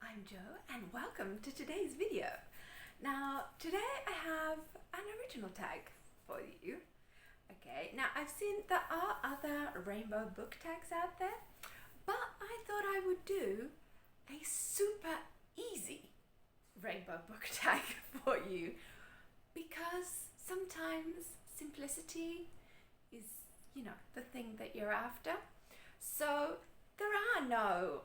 I'm Jo and welcome to today's video. Now today I have an original tag for you. Okay, now I've seen there are other rainbow book tags out there, but I thought I would do a super easy rainbow book tag for you because sometimes simplicity is, the thing that you're after. So there are no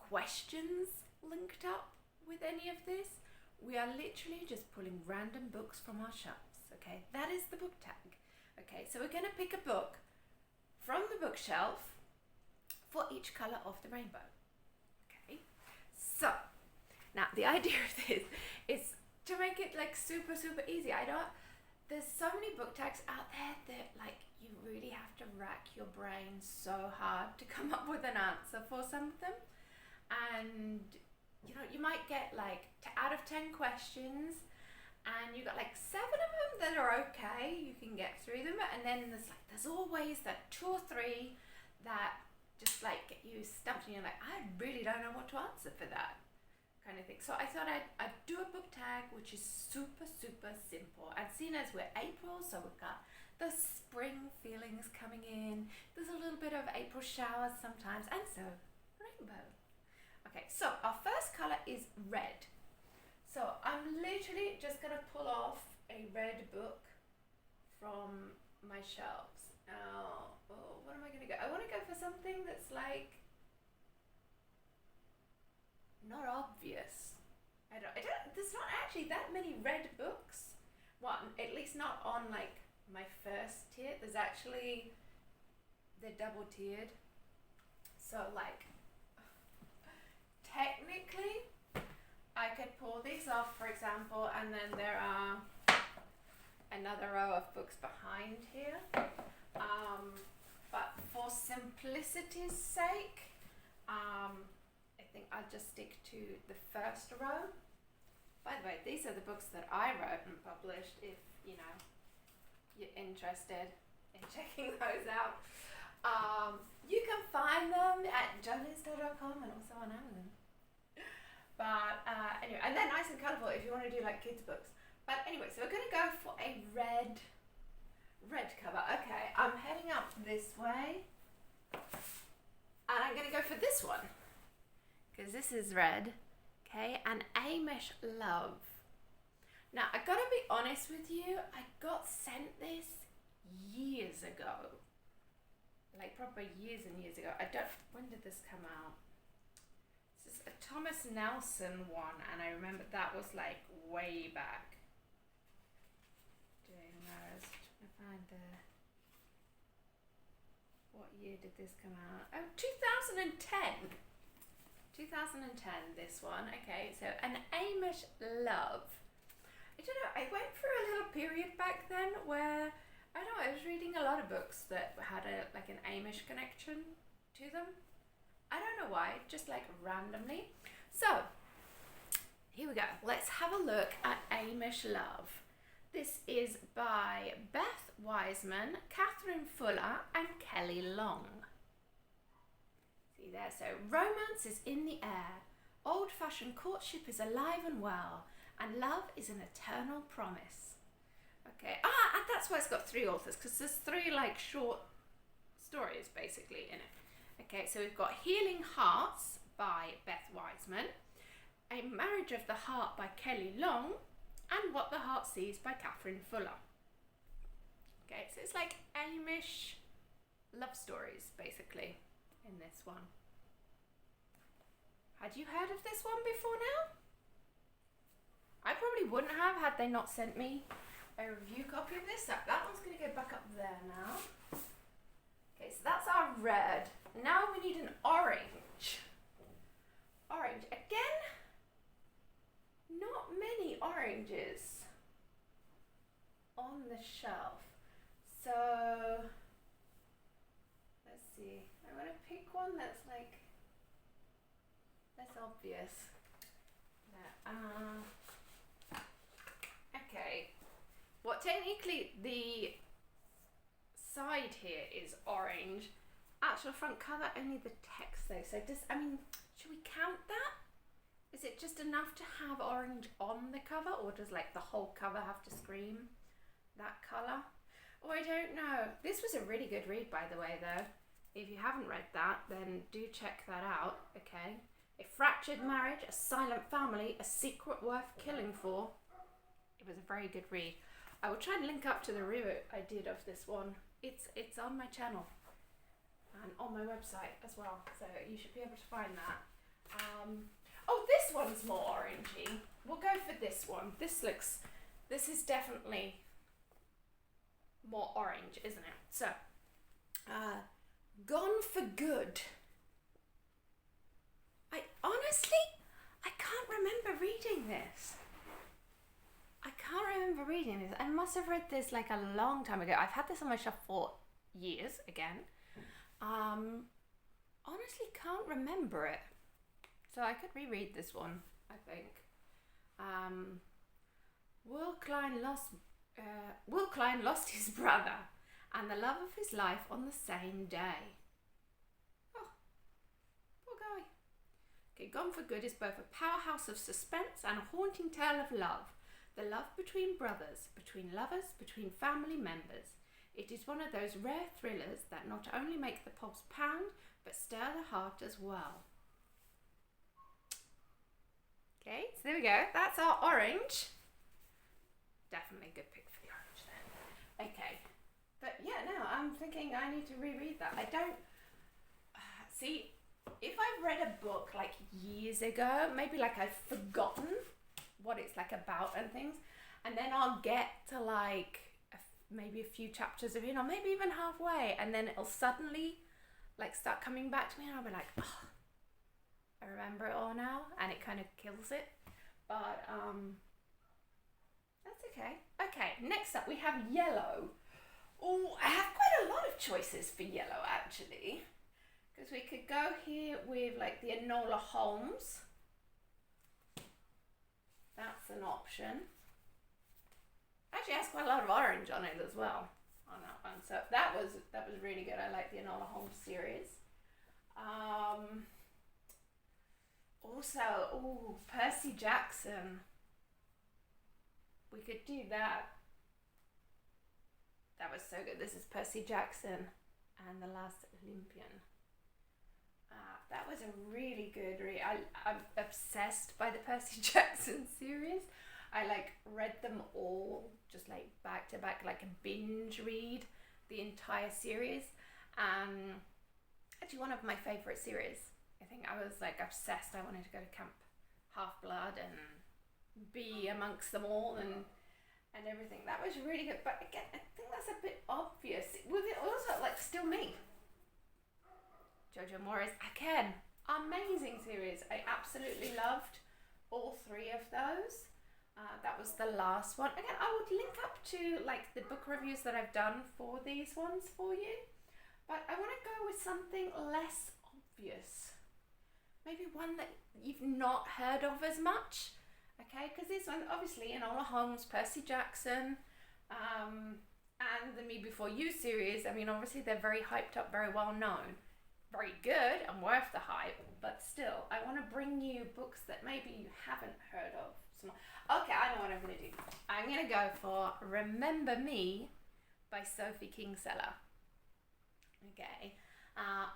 questions linked up with any of this. We are literally just pulling random books from our shelves. Okay, that is the book tag. Okay, so we're going to pick a book from the bookshelf for each color of the rainbow. Okay, so now the idea of this is to make it super easy. There's so many book tags out there that you really have to rack your brain so hard to come up with an answer for some of them. And you might get out of 10 questions and you got 7 of them that are okay, you can get through them, and then there's always that 2 or 3 that just get you stumped and you're I really don't know what to answer for that kind of thing. So I thought I'd do a book tag which is super simple, and seeing as we're April, so we've got the spring feelings coming in, there's a little bit of April showers sometimes, and so rainbow. Okay, so our first color is red. So I'm literally just gonna pull off a red book from my shelves. Now, what am I gonna go? I wanna go for something that's not obvious. There's not actually that many red books. Well, at least not on my first tier. There's actually, they're double tiered. So technically, I could pull these off, for example, and then there are another row of books behind here. But for simplicity's sake, I think I'll just stick to the first row. By the way, these are the books that I wrote and published, if you're interested in checking those out. You can find them at jolinstar.com and also on Amazon. But anyway, and they're nice and colourful if you want to do kids books. But anyway, so we're going to go for a red cover. Okay, I'm heading up this way, and I'm going to go for this one because this is red. Okay, and Amish Love. Now I gotta be honest with you, I got sent this years ago. Proper years and years ago. When did this come out? This is a Thomas Nelson one, and I remember that was way back. Doing those, trying to find what year did this come out? Oh, 2010. 2010, this one. Okay, so an Amish Love. I don't know, I went through a little period back then where I was reading a lot of books that had an Amish connection to them. I don't know why, just randomly. So, here we go. Let's have a look at Amish Love. This is by Beth Wiseman, Catherine Fuller, and Kelly Long. See there, so romance is in the air. Old-fashioned courtship is alive and well, and love is an eternal promise. Okay, and that's why it's got 3 authors, because there's 3 short stories basically in it. Okay, so we've got Healing Hearts by Beth Wiseman, A Marriage of the Heart by Kelly Long, and What the Heart Sees by Catherine Fuller. Okay, so it's Amish love stories basically in this one. Had you heard of this one before now? I probably wouldn't have had they not sent me a review copy of this. That one's going to go back up there now. Okay, so that's our red. Now we need an orange. Orange. Again, not many oranges on the shelf. So, let's see. I want to pick one that's less obvious. Okay. Well, technically the side here is orange. Actual front cover, only the text though. So should we count that? Is it just enough to have orange on the cover, or does like the whole cover have to scream that colour? Oh, I don't know. This was a really good read, by the way, though. If you haven't read that, then do check that out, okay? A fractured marriage, a silent family, a secret worth killing for. It was a very good read. I will try and link up to the review I did of this one. It's on my channel and on my website as well, so you should be able to find that. Oh, this one's more orangey. We'll go for this one. This is definitely more orange, isn't it? So, Gone for Good. I can't remember reading this. I must have read this like a long time ago. I've had this on my shelf for years again. Honestly can't remember it. So I could reread this one, I think. Will Klein lost his brother and the love of his life on the same day. Oh, poor guy. Okay, Gone for Good is both a powerhouse of suspense and a haunting tale of love. The love between brothers, between lovers, between family members. It is one of those rare thrillers that not only make the pulse pound, but stir the heart as well. Okay, so there we go. That's our orange. Definitely a good pick for the orange then. Okay, but yeah, no, I'm thinking I need to reread that. I don't see if I've read a book like years ago, maybe like I've forgotten what it's like about and things, and then I'll get to like maybe a few chapters of it, or maybe even halfway, and then it'll suddenly like start coming back to me, and I'll be like, oh, I remember it all now, and it kind of kills it. But that's okay. Okay, next up we have yellow. Oh, I have quite a lot of choices for yellow actually, because we could go here with like the Enola Holmes. That's an option. Actually has quite a lot of orange on it as well, on that one. So that was really good. I like the Enola Holmes series. Also, Percy Jackson. We could do that. That was so good. This is Percy Jackson and the Last Olympian. That was a really good read. I'm obsessed by the Percy Jackson series. I like read them all just like back to back, like a binge read, the entire series. Actually one of my favourite series. I think I was like obsessed. I wanted to go to Camp Half-Blood and be amongst them all and everything. That was really good. But again, I think that's a bit obvious. Was it also like Still Me? Jojo Moyes, again, amazing series. I absolutely loved all three of those. That was the last one. Again, I would link up to like the book reviews that I've done for these ones for you. But I want to go with something less obvious. Maybe one that you've not heard of as much. Okay, because this one, obviously, Enola Holmes, Percy Jackson, and the Me Before You series. I mean, obviously they're very hyped up, very well known. Very good and worth the hype, but still, I want to bring you books that maybe you haven't heard of. Okay, I know what I'm going to do. I'm going to go for Remember Me by Sophie Kingseller. Okay.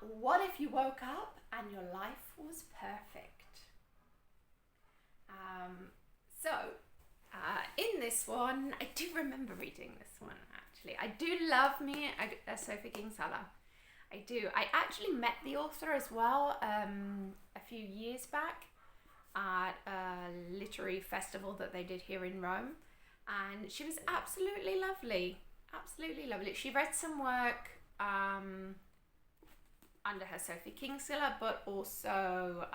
What if you woke up and your life was perfect? In this one, I do remember reading this one actually. I do love me a Sophie Kingseller. I do. I actually met the author as well a few years back at a literary festival that they did here in Rome, and she was absolutely lovely. Absolutely lovely. She read some work under her Sophie Kingseller, but also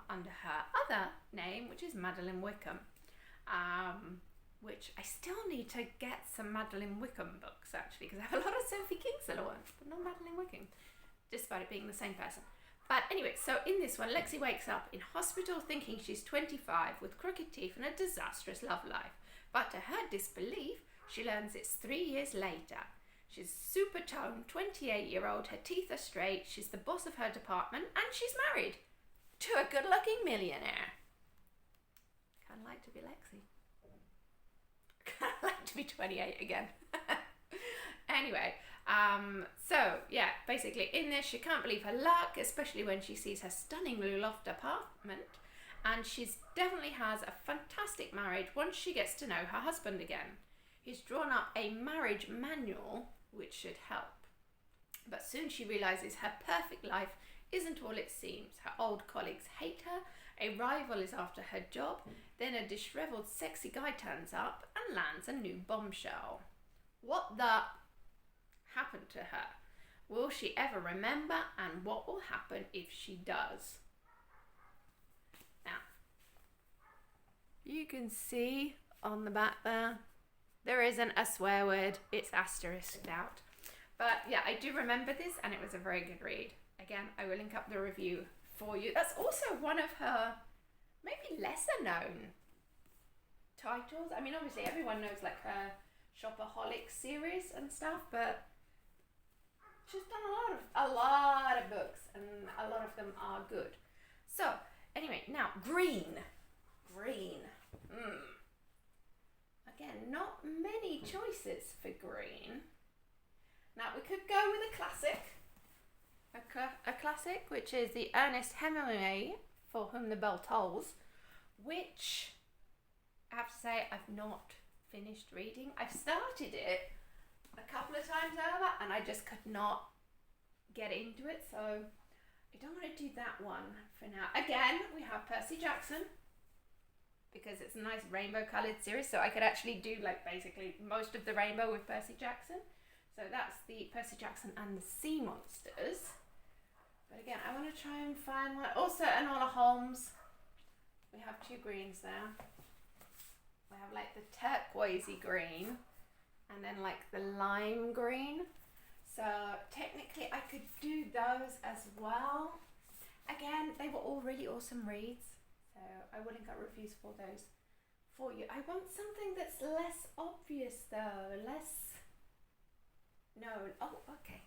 under her other name, which is Madeline Wickham, which I still need to get some Madeline Wickham books actually, because I have a lot of Sophie Kingseller ones, but not Madeline Wickham, despite it being the same person. But anyway, so in this one, Lexi wakes up in hospital thinking she's 25 with crooked teeth and a disastrous love life. But to her disbelief, she learns it's 3 years later. She's super toned, 28-year-old, her teeth are straight, she's the boss of her department, and she's married to a good-looking millionaire. kind of like to be Lexi. Kind of like to be 28 again. Anyway, so yeah, basically in this she can't believe her luck, especially when she sees her stunning loft apartment, and she definitely has a fantastic marriage once she gets to know her husband again. He's drawn up a marriage manual which should help. But soon she realises her perfect life isn't all it seems. Her old colleagues hate her, a rival is after her job, then a disheveled sexy guy turns up and lands a new bombshell. What the happened to her? Will she ever remember, and what will happen if she does? Now, you can see on the back there isn't a swear word, it's asterisked out. But yeah, I do remember this, and it was a very good read. Again, I will link up the review for you. That's also one of her maybe lesser known titles. I mean, obviously everyone knows like her Shopaholic series and stuff, but she's done a lot of books, and a lot of them are good. So anyway, now green. Again, not many choices for green. Now we could go with a classic. A classic, which is the Ernest Hemingway For Whom the Bell Tolls, which I have to say I've not finished reading. I've started it a couple of times over and I just could not get into it, so I don't want to do that one for now. Again, we have Percy Jackson, because it's a nice rainbow coloured series, so I could actually do like basically most of the rainbow with Percy Jackson. So that's the Percy Jackson and the Sea Monsters. But again, I want to try and find one. Also, Enola Holmes. We have two greens there. We have like the turquoisey green and then like the lime green. So technically I could do those as well. Again, they were all really awesome reads. So I will link up reviews for those for you. I want something that's less obvious though, no, oh, okay.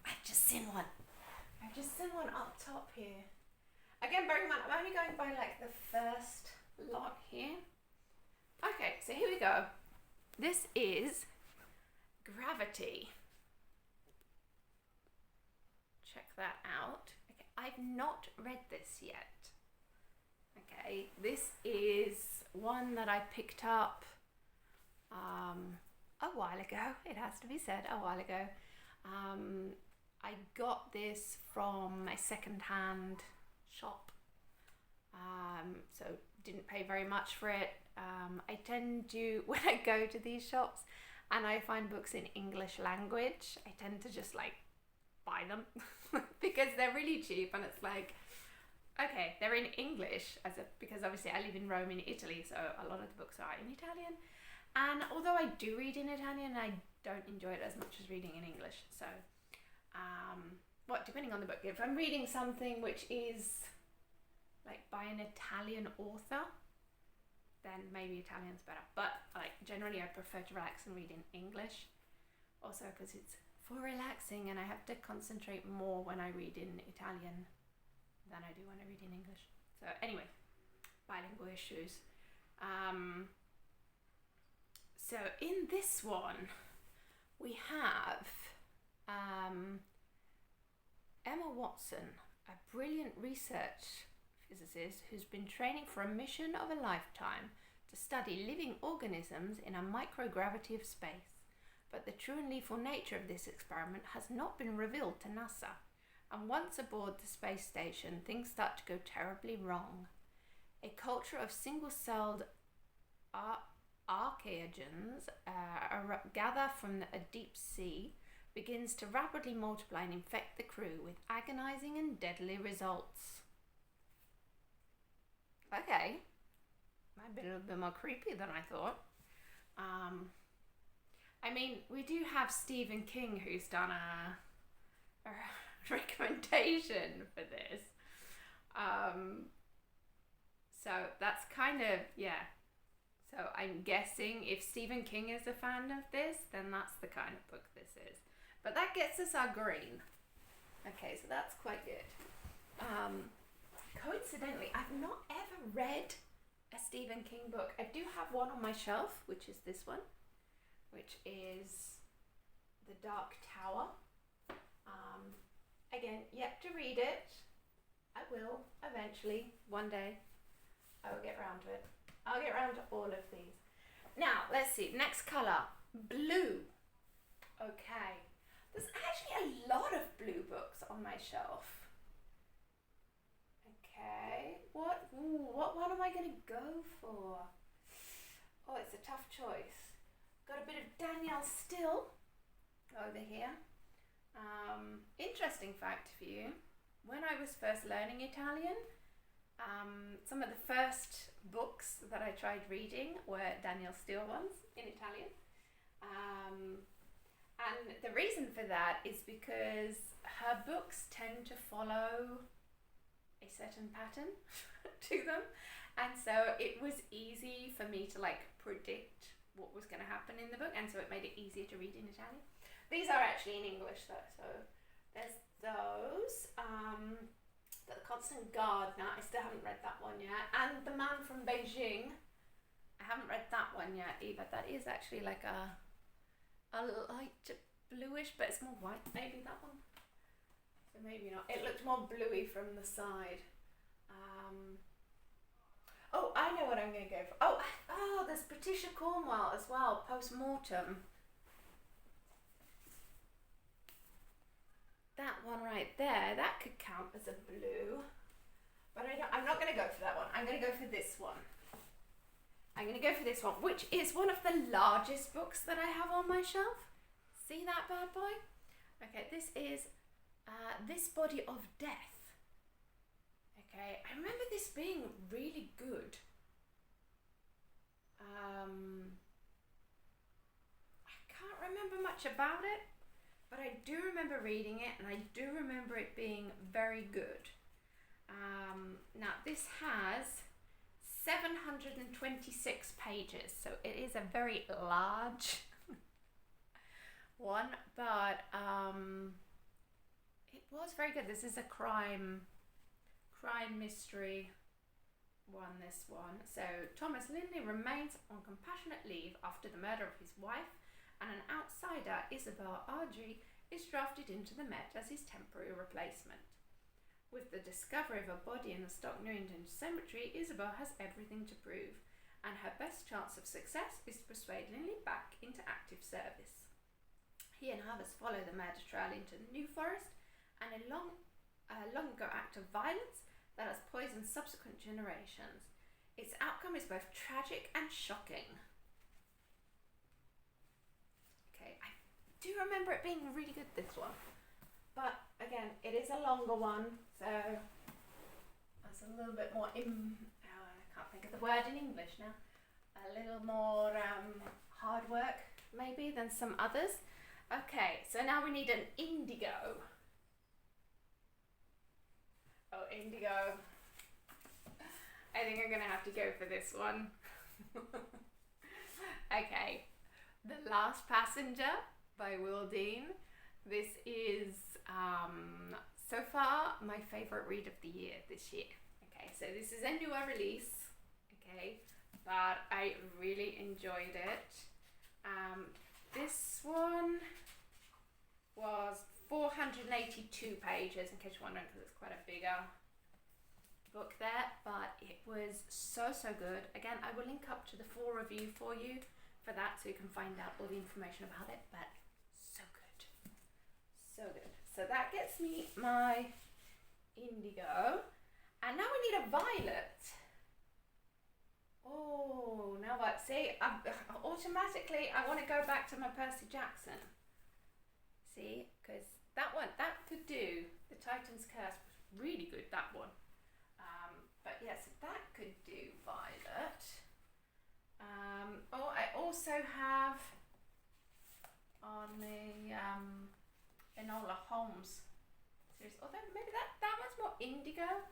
I've just seen one up top here. Again, bear in mind, I'm only going by like the first lot here. Okay, so here we go. This is Gravity. Check that out. Okay, I've not read this yet. Okay, this is one that I picked up a while ago. It has to be said, a while ago. I got this from a second-hand shop, so didn't pay very much for it. I tend to, when I go to these shops and I find books in English language, I tend to just like buy them because they're really cheap, and it's like, okay, they're in English because obviously I live in Rome in Italy, so a lot of the books are in Italian. And although I do read in Italian, I don't enjoy it as much as reading in English. So, depending on the book, if I'm reading something which is like by an Italian author, then maybe Italian's better. But like generally, I prefer to relax and read in English. Also, because it's for relaxing, and I have to concentrate more when I read in Italian than I do when I read in English. So anyway, bilingual issues. So in this one, we have Emma Watson, a brilliant research physicist who's been training for a mission of a lifetime to study living organisms in a microgravity of space. But the true and lethal nature of this experiment has not been revealed to NASA. And once aboard the space station, things start to go terribly wrong. A culture of single-celled archaeogens gather from a deep sea, begins to rapidly multiply and infect the crew with agonizing and deadly results. Okay, might be a little bit more creepy than I thought. I mean, we do have Stephen King, who's done a recommendation for this. So that's kind of, yeah. So I'm guessing if Stephen King is a fan of this, then that's the kind of book this is. But that gets us our green. Okay, so that's quite good. Coincidentally, I've not ever read a Stephen King book. I do have one on my shelf, which is this one, which is The Dark Tower. Again, yet to read it. I will eventually, one day. I will get around to it. I'll get around to all of these. Now, let's see. Next colour, blue. Okay. There's actually a lot of blue books on my shelf. Okay. What one am I going to go for? Oh, it's a tough choice. Got a bit of Danielle Still over here. Interesting fact for you. When I was first learning Italian, some of the first books that I tried reading were Danielle Still ones in Italian. And the reason for that is because her books tend to follow a certain pattern to them. And so it was easy for me to like predict what was going to happen in the book. And so it made it easier to read in Italian. These are actually in English though. So there's those. The Constant Gardener, I still haven't read that one yet. And The Man from Beijing, I haven't read that one yet either. That is actually like a light bluish, but it's more white, maybe that one. So maybe not. It looked more bluey from the side. Oh, I know what I'm going to go for. Oh, there's Patricia Cornwell as well, Post-Mortem. That one right there, that could count as a blue. But I'm not going to go for that one. I'm going to go for this one. I'm going to go for this one, which is one of the largest books that I have on my shelf. See that bad boy? Okay, this is This Body of Death. Okay, I remember this being really good. I can't remember much about it, but I do remember reading it, and I do remember it being very good. Now, this has 726 pages, so it is a very large one, but it was very good. This is a crime mystery one, this one. So Thomas Lindley remains on compassionate leave after the murder of his wife, and an outsider, Isabel Argy, is drafted into the Met as his temporary replacement. With the discovery of a body in the Stoke Newington cemetery, Isabel has everything to prove, and her best chance of success is to persuade Lindley back into active service. He and Harvest follow the murder trail into the New Forest, and a long ago act of violence that has poisoned subsequent generations. Its outcome is both tragic and shocking. Okay, I do remember it being really good, this one. But again, it is a longer one, so that's a little bit more I can't think of the word in English now. A little more hard work, maybe, than some others. Okay, so now we need an Indigo. Oh, Indigo. I think I'm going to have to go for this one. Okay, The Last Passenger by Will Dean. This is so far my favourite read of the year this year. Okay, so this is a newer release, okay, but I really enjoyed it. This one was 482 pages, in case you're wondering, because it's quite a bigger book there, but it was so good. Again, I will link up to the full review for you for that, so you can find out all the information about it, but so good. So good. So that gets me my Indigo, and now we need a Violet. Oh, now what? See, automatically I want to go back to my Percy Jackson. See, because that one, that could do. The Titan's Curse was really good, that one. But yes, that could do Violet. Oh, I also have on the Enola Holmes series, although maybe that one's more Indigo,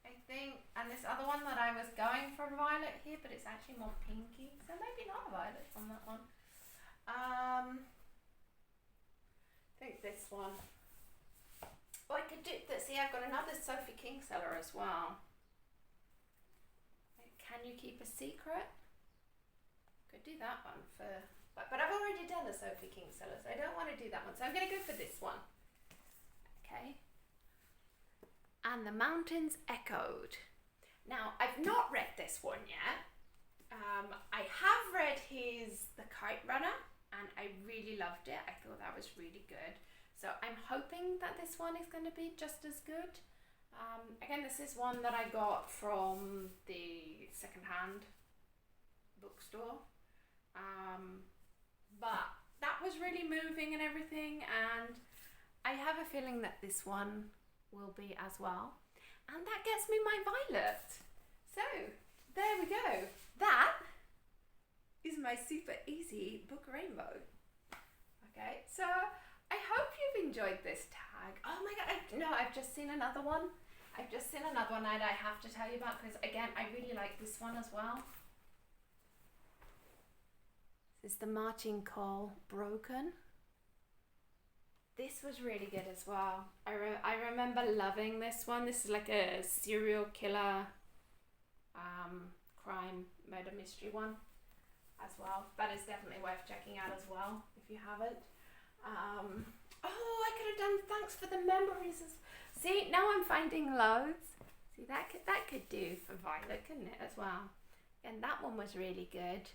I think, and this other one that I was going for Violet here, but it's actually more pinky, so maybe not a Violet on that one. I think this one. Oh, I could do this. See, I've got another Sophie Kingseller as well. Can You Keep a Secret? Could do that one but I've already done a Sophie Kinsella, so I don't want to do that one. So I'm going to go for this one. Okay. And The Mountains Echoed. Now, I've not read this one yet. I have read his The Kite Runner, and I really loved it. I thought that was really good. So I'm hoping that this one is going to be just as good. Again, this is one that I got from the secondhand bookstore. But that was really moving and everything, and I have a feeling that this one will be as well. And that gets me my Violet. So there we go. That is my super easy book rainbow. Okay, so I hope you've enjoyed this tag. Oh my god, I've just seen another one. I've just seen another one that I have to tell you about, because again, I really like this one as well. This is The Marching Call, Broken. This was really good as well. I remember loving this one. This is like a serial killer, crime, murder mystery one as well. That is definitely worth checking out as well if you haven't. Oh, I could have done Thanks for the Memories. See, now I'm finding loads. See, that could do for Violet, couldn't it, as well? And that one was really good.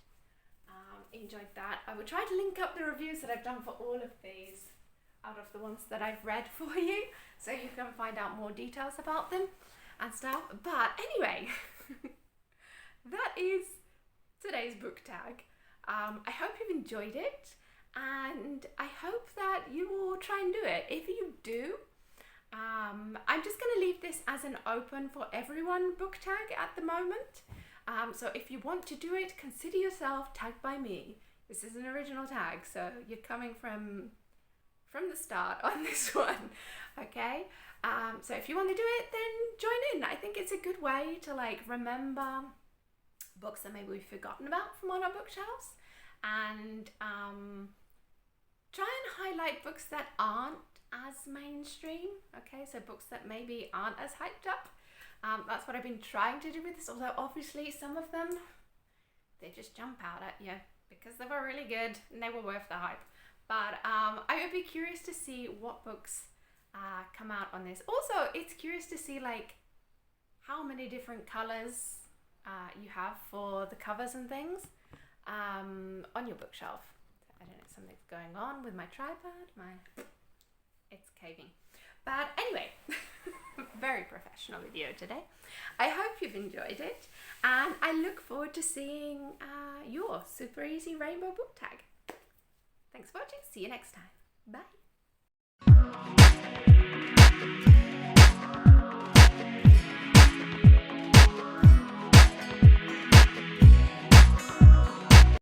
Enjoyed that. I will try to link up the reviews that I've done for all of these out of the ones that I've read for you, so you can find out more details about them and stuff. But anyway, that is today's book tag. I hope you've enjoyed it, and I hope that you will try and do it. If you do, I'm just going to leave this as an open for everyone book tag at the moment. So if you want to do it, consider yourself tagged by me. This is an original tag, so you're coming from the start on this one, okay? So if you want to do it, then join in. I think it's a good way to like remember books that maybe we've forgotten about from on our bookshelves, and try and highlight books that aren't as mainstream, okay? So books that maybe aren't as hyped up. That's what I've been trying to do with this, although obviously some of them, they just jump out at you because they were really good and they were worth the hype. But I would be curious to see what books come out on this. Also, it's curious to see like how many different colors you have for the covers and things on your bookshelf. I don't know, something's going on with my tripod. It's caving. But anyway, very professional video today. I hope you've enjoyed it, and I look forward to seeing your super easy rainbow book tag. Thanks for watching. See you next time. Bye.